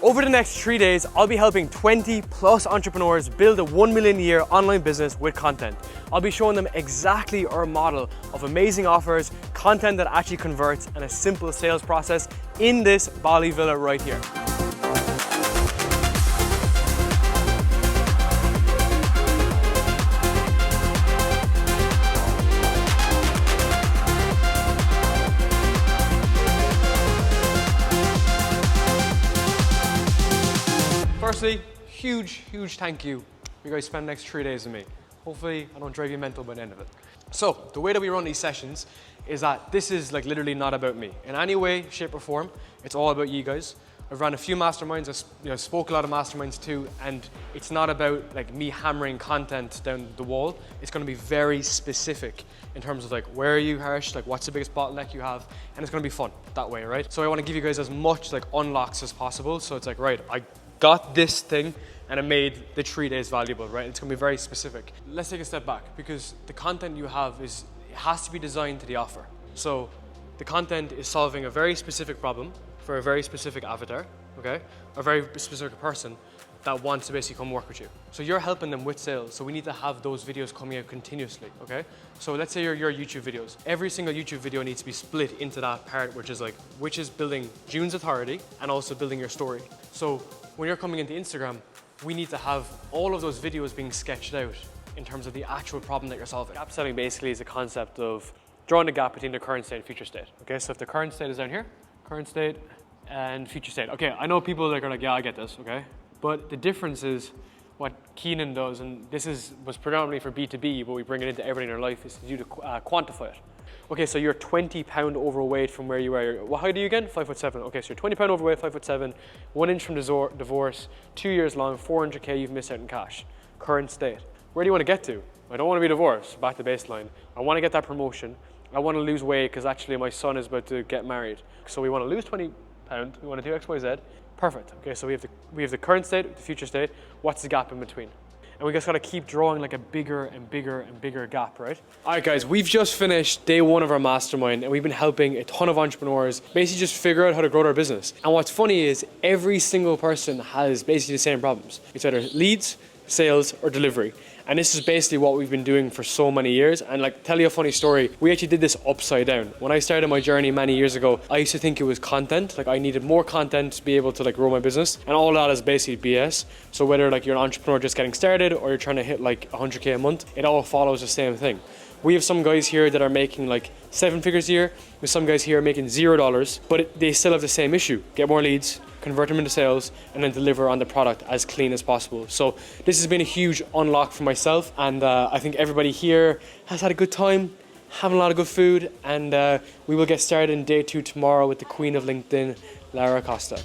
Over the next 3 days, I'll be helping 20 plus entrepreneurs build a 1 million a year online business with content. I'll be showing them exactly our model of amazing offers, content that actually converts, and a simple sales process in this Bali villa right here. Firstly, huge thank you. You guys spend the next 3 days with me. Hopefully, I don't drive you mental by the end of it. So, the way that we run these sessions is that this is like literally not about me. In any way, shape or form, it's all about you guys. I've run a few masterminds, I spoke a lot of masterminds too, and it's not about like me hammering content down the wall. It's gonna be very specific in terms of like, where are you, Harsh? Like, what's the biggest bottleneck you have? And it's gonna be fun that way, right? So I wanna give you guys as much like unlocks as possible. So it's like, right, I got this thing and it made the 3 days valuable, right? It's gonna be very specific. Let's take a step back because the content you have it has to be designed to the offer. So the content is solving a very specific problem for a very specific avatar, okay? A very specific person that wants to basically come work with you. So you're helping them with sales, so we need to have those videos coming out continuously, okay? So let's say your YouTube videos. Every single YouTube video needs to be split into that part, which is building June's authority and also building your story. So when you're coming into Instagram, we need to have all of those videos being sketched out in terms of the actual problem that you're solving. Gap selling basically is a concept of drawing the gap between the current state and future state, okay? So if the current state is down here, current state and future state. Okay, I know people that are like, yeah, I get this, okay? But the difference is what Keenan does, and this was predominantly for B2B, but we bring it into everything in our life, is to quantify it. Okay, so you're 20 pound overweight from where you are. What height are you again? 5'7". Okay, so you're 20 pound overweight, 5'7", 1 inch from divorce, 2 years long, 400K you've missed out in cash. Current state. Where do you want to get to? I don't want to be divorced, back to baseline. I want to get that promotion. I want to lose weight because actually my son is about to get married. So we want to lose 20 pound, we want to do X, Y, Z. Perfect. Okay, so we have the current state, the future state. What's the gap in between? And we just gotta keep drawing like a bigger and bigger and bigger gap, right? All right, guys, we've just finished day 1 of our mastermind and we've been helping a ton of entrepreneurs basically just figure out how to grow their business. And what's funny is every single person has basically the same problems. It's either leads, sales, or delivery. And this is basically what we've been doing for so many years. And like, tell you a funny story, we actually did this upside down. When I started my journey many years ago, I used to think it was content. Like I needed more content to be able to like grow my business. And all that is basically BS. So whether like you're an entrepreneur just getting started or you're trying to hit like 100K a month, it all follows the same thing. We have some guys here that are making like 7 figures a year, with some guys here making $0, but they still have the same issue. Get more leads, convert them into sales, and then deliver on the product as clean as possible. So this has been a huge unlock for myself, and I think everybody here has had a good time, having a lot of good food, and we will get started in day 2 tomorrow with the queen of LinkedIn, Lara Costa.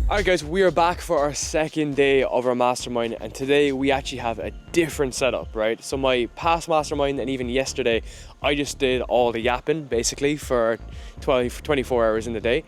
Alright guys, we are back for our second day of our mastermind, and today we actually have a different setup, right? So my past mastermind and even yesterday, I just did all the yapping basically for 24 hours in the day.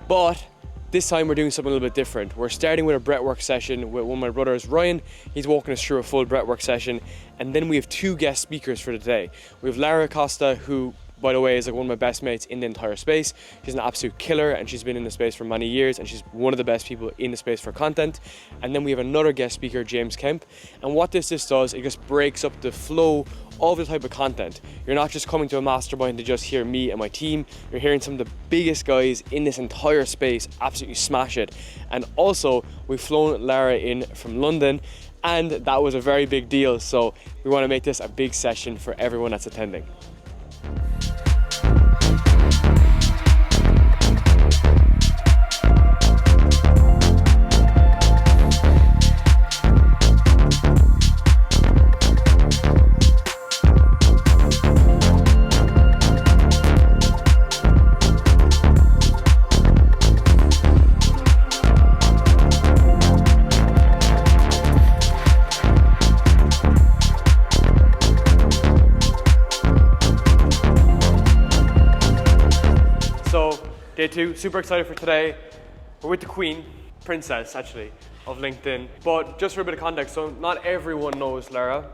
But this time we're doing something a little bit different. We're starting with a breathwork session with one of my brothers, Ryan. He's walking us through a full breathwork session. And then we have 2 guest speakers for today. We have Lara Costa, who, by the way, is like one of my best mates in the entire space. She's an absolute killer and she's been in the space for many years and she's one of the best people in the space for content. And then we have another guest speaker, James Kemp. And what this does, it just breaks up the flow of the type of content. You're not just coming to a mastermind to just hear me and my team. You're hearing some of the biggest guys in this entire space absolutely smash it. And also, we've flown Lara in from London, and that was a very big deal. So we want to make this a big session for everyone that's attending. two. Super excited for today. We're with the Queen, Princess actually, of LinkedIn. But just for a bit of context, so not everyone knows Lara.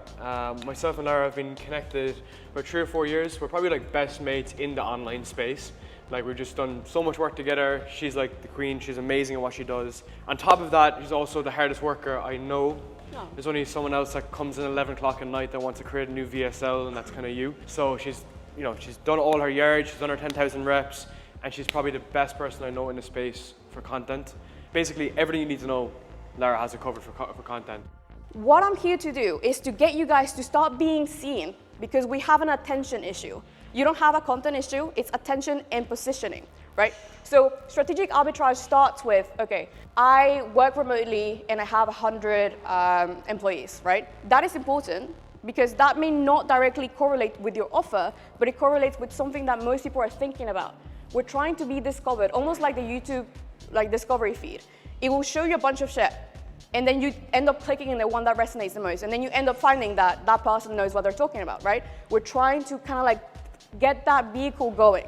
Myself and Lara have been connected for 3 or 4 years. We're probably like best mates in the online space. Like we've just done so much work together. She's like the Queen, she's amazing at what she does. On top of that, she's also the hardest worker I know. Oh. There's only someone else that comes in 11 o'clock at night that wants to create a new VSL, and that's kind of you. So she's done all her yards, she's done her 10,000 reps, and she's probably the best person I know in the space for content. Basically, everything you need to know, Lara has it covered for content. What I'm here to do is to get you guys to start being seen, because we have an attention issue. You don't have a content issue, it's attention and positioning, right? So strategic arbitrage starts with, okay, I work remotely and I have 100 employees, right? That is important because that may not directly correlate with your offer, but it correlates with something that most people are thinking about. We're trying to be discovered, almost like the YouTube discovery feed. It will show you a bunch of shit, and then you end up clicking in the one that resonates the most, and then you end up finding that that person knows what they're talking about, right? We're trying to kind of like get that vehicle going.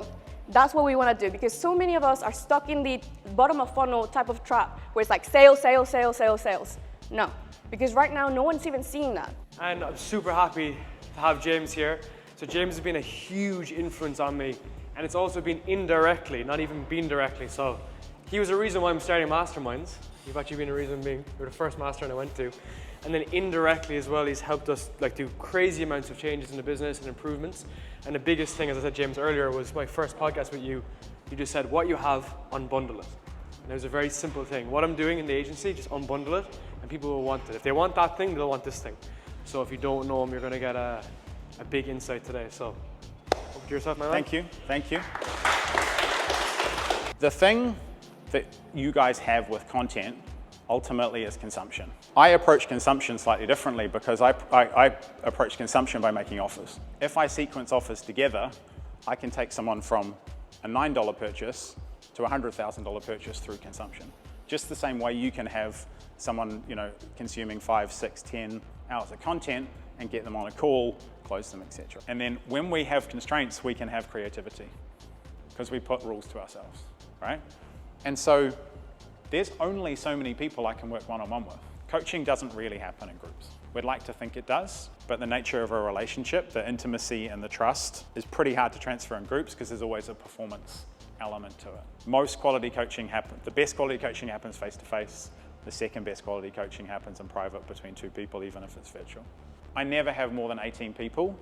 That's what we want to do, because so many of us are stuck in the bottom of funnel type of trap where it's like sales, sales, sales, sales, sales. No, because right now no one's even seeing that. And I'm super happy to have James here. So James has been a huge influence on me, and it's also been indirectly, not even been directly. So he was the reason why I'm starting Masterminds. You've actually been a reason being, you're the first mastermind I went to. And then indirectly as well, he's helped us like do crazy amounts of changes in the business and improvements. And the biggest thing, as I said, James, earlier, was my first podcast with you. You just said, what you have, unbundle it. And it was a very simple thing. What I'm doing in the agency, just unbundle it, and people will want it. If they want that thing, they'll want this thing. So if you don't know him, you're gonna get a big insight today. So, over to yourself, my man. Thank you. The thing that you guys have with content ultimately is consumption. I approach consumption slightly differently because I approach consumption by making offers. If I sequence offers together, I can take someone from a $9 purchase to a $100,000 purchase through consumption. Just the same way you can have someone, consuming 5, 6, 10 hours of content and get them on a call, close them, etc. And then when we have constraints, we can have creativity because we put rules to ourselves, right? And so there's only so many people I can work one-on-one with. Coaching doesn't really happen in groups. We'd like to think it does, but the nature of a relationship, the intimacy and the trust is pretty hard to transfer in groups because there's always a performance element to it. Most quality coaching happens, the best quality coaching happens face-to-face. The second best quality coaching happens in private between 2 people, even if it's virtual. I never have more than 18 people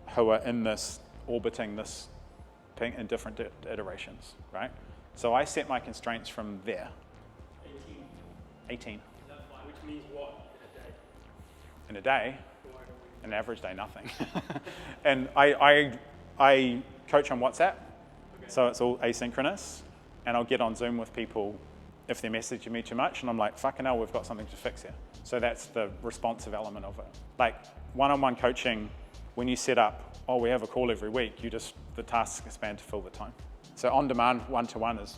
who are in this, orbiting this thing in different iterations, right? So I set my constraints from there. 18. Which means what in a day? An average day, nothing. And I coach on WhatsApp, so it's all asynchronous, and I'll get on Zoom with people if they're messaging me too much, and I'm like, fucking hell, we've got something to fix here. So that's the responsive element of it. Like one-on-one coaching, when you set up, we have a call every week, the tasks expand to fill the time. So on-demand, one-to-one is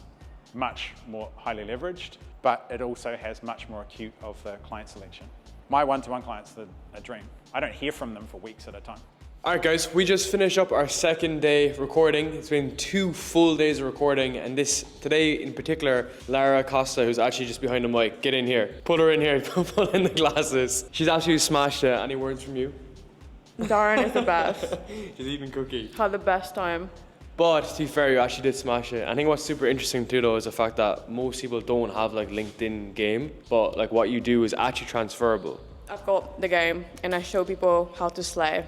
much more highly leveraged, but it also has much more acute of the client selection. My one-to-one clients are a dream. I don't hear from them for weeks at a time. All right, guys, we just finished up our second day recording. It's been 2 full days of recording, and today in particular, Lara Costa, who's actually just behind the mic, get in here. Put her in here, pull in the glasses. She's absolutely smashed it. Any words from you? Darren is the best. She's eating cookie. Had the best time. But to be fair, you actually did smash it. I think what's super interesting too, though, is the fact that most people don't have like LinkedIn game, but like what you do is actually transferable. I've got the game, and I show people how to slay.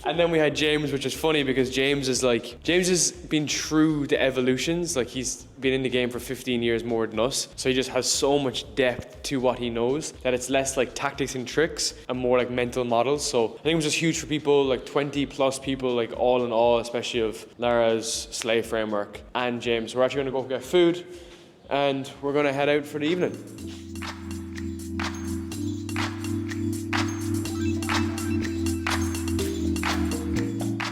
And then we had James, which is funny because James has been through the evolutions. Like he's been in the game for 15 years more than us. So he just has so much depth to what he knows that it's less like tactics and tricks and more like mental models. So I think it was just huge for people, like 20 plus people, like all in all, especially of Lara's Slay framework and James. We're actually gonna go get food and we're gonna head out for the evening.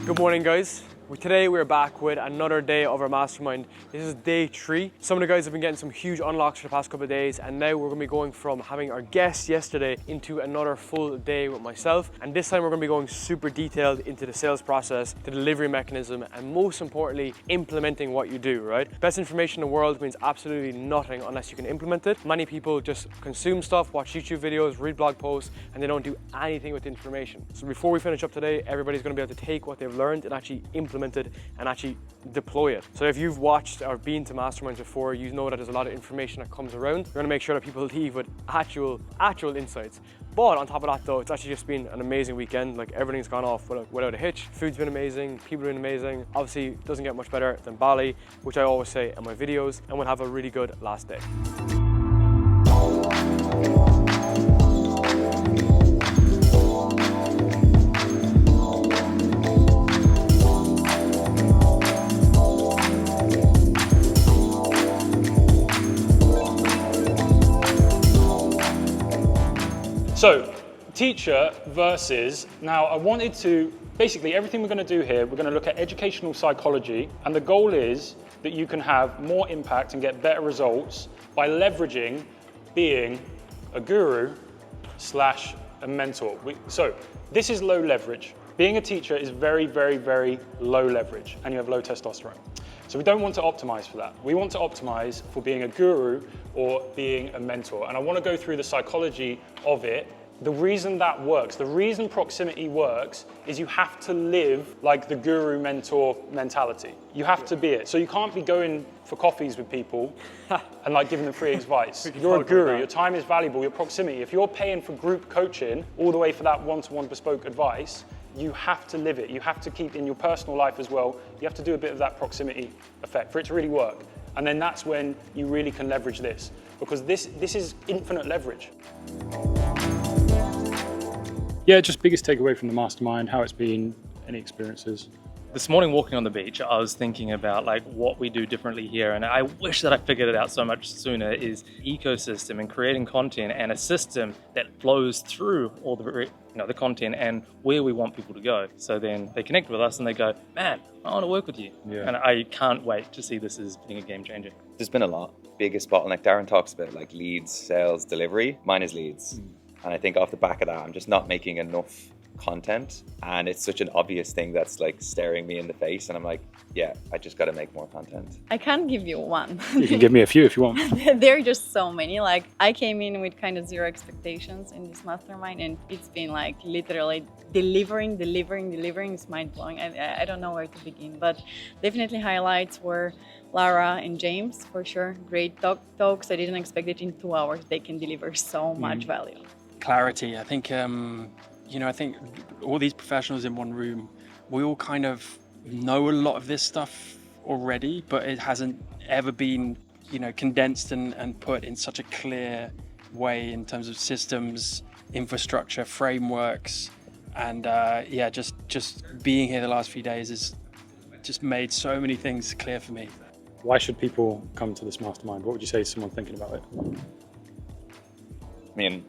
Good morning, guys. Today we're back with another day of our mastermind. This is day 3. Some of the guys have been getting some huge unlocks for the past couple of days, and now we're going to be going from having our guests yesterday into another full day with myself. And this time we're going to be going super detailed into the sales process, the delivery mechanism, and most importantly, implementing what you do, right? Best information in the world means absolutely nothing unless you can implement it. Many people just consume stuff, watch YouTube videos, read blog posts, and they don't do anything with the information. So before we finish up today, everybody's going to be able to take what they've learned and actually implement it and actually deploy it. So if you've watched or been to masterminds before, you know that there's a lot of information that comes around. We're going to make sure that people leave with actual insights. But on top of that though, it's actually just been an amazing weekend. Like everything's gone off without a hitch. Food's been amazing, people have been amazing. Obviously, it doesn't get much better than Bali, which I always say in my videos, and we'll have a really good last day. So, teacher versus, now I wanted to, basically everything we're going to do here, we're going to look at educational psychology, and the goal is that you can have more impact and get better results by leveraging being a guru / a mentor. So, this is low leverage. Being a teacher is very, very, very low leverage, and you have low testosterone. So we don't want to optimize for that. We want to optimize for being a guru or being a mentor. And I want to go through the psychology of it. The reason that works, the reason proximity works is you have to live like the guru mentor mentality. You have to be it. So you can't be going for coffees with people and like giving them free advice. You're a guru, your time is valuable, your proximity. If you're paying for group coaching all the way for that one-to-one bespoke advice, you have to live it. You have to keep in your personal life as well. You have to do a bit of that proximity effect for it to really work. And then that's when you really can leverage this, because this is infinite leverage. Yeah, just biggest takeaway from the mastermind, how it's been, any experiences? This morning walking on the beach, I was thinking about like what we do differently here, and I wish that I figured it out so much sooner, is ecosystem and creating content and a system that flows through all the the content and where we want people to go. So then they connect with us and they go, man, I want to work with you. Yeah. And I can't wait to see this as being a game changer. There's been a lot. Biggest bottleneck, Darren talks about like leads, sales, delivery. Mine is leads. And I think off the back of that, I'm just not making enough content, and it's such an obvious thing that's like staring me in the face, and I'm like, yeah, I just got to make more content. I can't give you one. You can give me a few if you want. There are just so many. Like I came in with kind of zero expectations in this mastermind, and it's been like literally delivering. It's mind blowing. I don't know where to begin, but definitely highlights were Lara and James for sure. Great talks. I didn't expect it in 2 hours. They can deliver so much value. Clarity. I think I think all these professionals in one room, we all kind of know a lot of this stuff already, but it hasn't ever been, condensed and put in such a clear way in terms of systems, infrastructure, frameworks, and just being here the last few days has just made so many things clear for me. Why should people come to this mastermind? What would you say to someone thinking about it? I mean,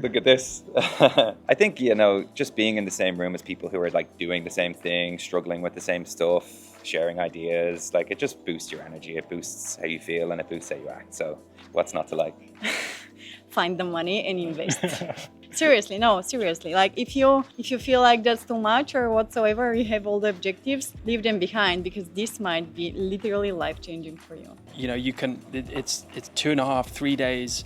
look at this. I think, just being in the same room as people who are like doing the same thing, struggling with the same stuff, sharing ideas, like it just boosts your energy, it boosts how you feel, and it boosts how you act. So what's not to like? Find the money and invest. Seriously. Like if you feel like that's too much or whatsoever, you have all the objectives, leave them behind, because this might be literally life-changing for you. It's 2.5, 3 days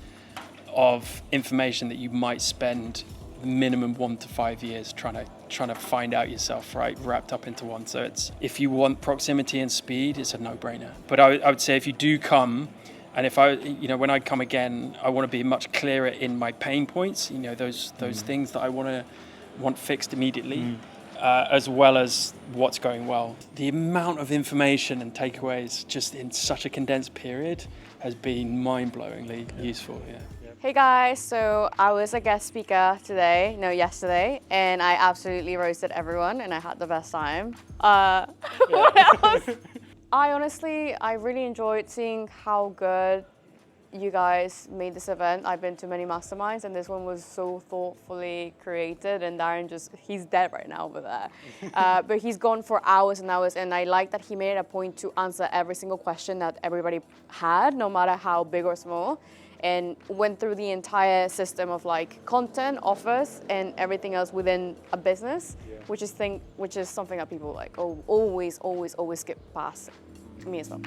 of information that you might spend minimum 1 to 5 years trying to find out yourself, right, wrapped up into one. So it's, if you want proximity and speed, it's a no-brainer. But I would say if you do come, and if I, when I come again, I want to be much clearer in my pain points, those things that I want fixed immediately, as well as what's going well. The amount of information and takeaways just in such a condensed period has been mind-blowingly useful. Yeah. Hey guys, so I was a guest speaker yesterday, and I absolutely roasted everyone, and I had the best time. What else? I really enjoyed seeing how good you guys made this event. I've been to many masterminds, and this one was so thoughtfully created. And Darren he's dead right now over there. But he's gone for hours and hours, and I like that he made it a point to answer every single question that everybody had, no matter how big or small, and went through the entire system of like content, offers, and everything else within a business, which is something that people like always skip past. Me as well.